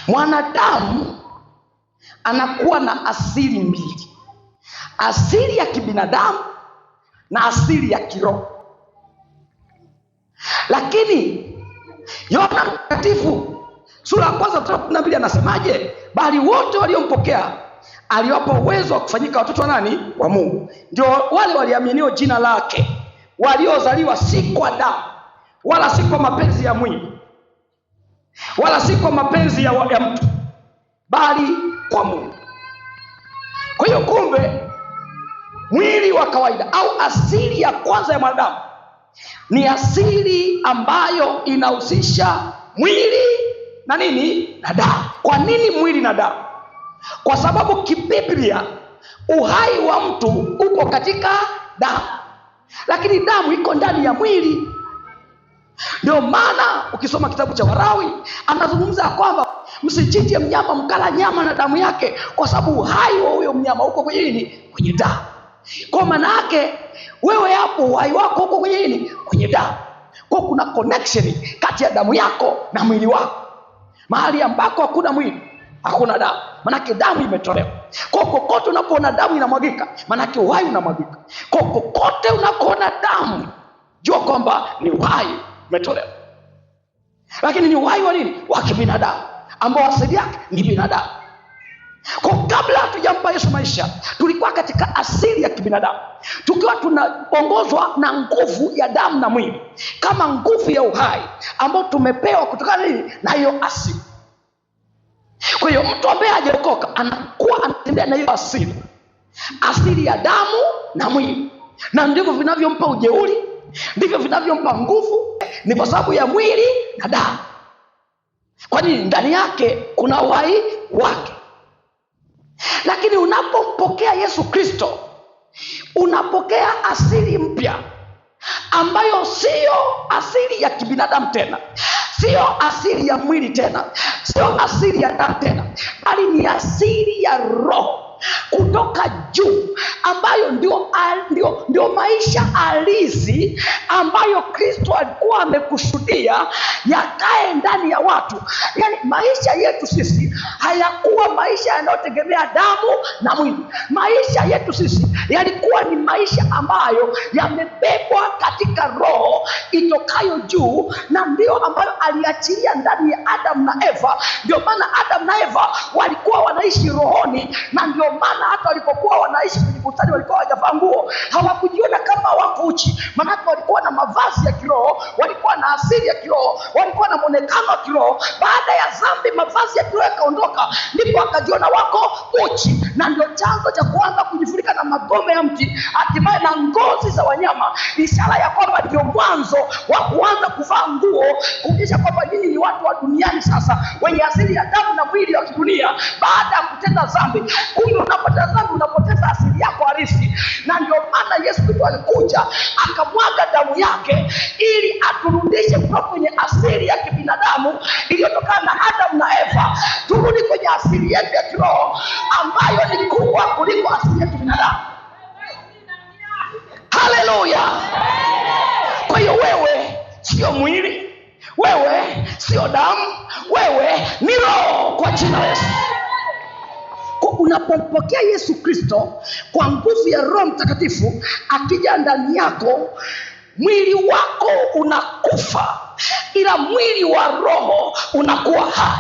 Mwanadamu anakuwa na asili mbili, asili ya kibinadamu na asili ya kiroho. Lakini Yohana Mtakatifu sura ya 1:12 anasemaje? Bali wote waliompokea aliwapa uwezo wa kufanyika watoto wa nani? Wa Mungu. Ndio wale waliaminio jina lake, waliozaliwa si kwa damu wala si kwa mapenzi ya mwili wala si kwa mapenzi ya mtu, bali kwa Mungu. Kwa hiyo kumbe, mwili wa kawaida au asili ya kwanza ya mwanadamu ni asili ambayo inahusisha mwili na nini? Na damu. Kwa nini mwili na damu? Kwa sababu kibiblia uhai wa mtu uko katika damu, lakini damu iko ndani ya mwili. Ndio maana ukisoma kitabu cha Walawi anazungumza kwamba msichinje mnyama mkala nyama na damu yake, kwa sababu uhai wa huyo mnyama uko kwenye nini? Kwenye damu. Kwa maana yake wewe hapo uhai wako uko kwenye nini? Kwenye damu. Kwa kuna connection kati ya damu yako na mwili wako. Mahali ambako hakuna mwili hakuna damu, manake damu imetolewa. Kwa kokote unapoona damu inamwagika, manake uhai unamwagika. Kwa kokote unapoona damu, jua kwamba ni uhai umetolewa. Lakini ni uhai wa nini? Wa kibinadamu, ambao asili yake ni binadamu. Kwa kabla hatujampa Yesu maisha, tulikuwa katika asili ya kibinadamu, tukiwa tunaongozwa na nguvu ya damu na mwili, kama nguvu ya uhai ambao tumepewa kutokana nini? Na hiyo asili. Kwa hiyo mtu ambaye hajaokoka anakuwa anatembea na hiyo asili ya damu na mwili, na ndivyo vinavyompa ujeuri, ndivyo vinavyompa nguvu. Ni kwa sababu ya mwili na damu. Kwa nini? Ndani yake kuna uhai wake. Lakini unapompokea Yesu Kristo, unapokea asili mpya ambayo sio asili ya kibinadamu tena, sio asili ya mwili tena, sio asili ya damu tena, bali ni asili ya roho kutoka juu, ambayo ndio maisha halisi ambayo Kristo alikuwa amekusudia yakae ndani ya watu. Yaani maisha yetu sisi hayakuwa maisha yanayotegemea damu na mwili. Maisha yetu sisi yalikuwa ni maisha ambayo yamebebwa katika roho itokayo juu, na ndio ambayo aliachilia ndani ya Adam na Eva. Ndio maana Adam na Eva walikuwa wanaishi rohoni, na ndio maana hata walipokuwa wanaishi kwenye bustani walikuwa hawajavaa nguo. Hawakujiona kama wako uchi, maana walikuwa na mavazi ya kiroho, walikuwa na asili ya kiroho, walikuwa na muonekano wa kiroho. Baada ya dhambi mavazi ya kiroho yakaondoka, ndipo wakajiona wako uchi, na ndio chanzo cha kuanza kujifunika na magome ya mti, hatimaye na ngozi za wanyama, ishara ya kwamba ndio mwanzo wa kuanza kuvaa nguo, kuonyesha kwamba nyinyi ni watu wa duniani sasa, wenye asili ya damu na mwili wa kidunia, baada ya kutenda dhambi. Kumbe unapoteza dhambi unapoteza asili yako halisi, na ndio maana Yesu Kristo alikuja akamwaga damu yake ili aturudishe kutoka kwenye asili ya kibinadamu iliyotokana na Adam na Eva, turudi kwenye asili yetu ya kiroho ambayo ni kubwa kuliko asili ya kibinadamu. Haleluya! Kwa hiyo wewe sio mwili, wewe sio damu, wewe ni roho kwa jina la Yesu. Unapompokea Yesu Kristo kwa nguvu ya Roho Mtakatifu akija ndani yako, mwili wako unakufa, ila mwili wa roho unakuwa hai.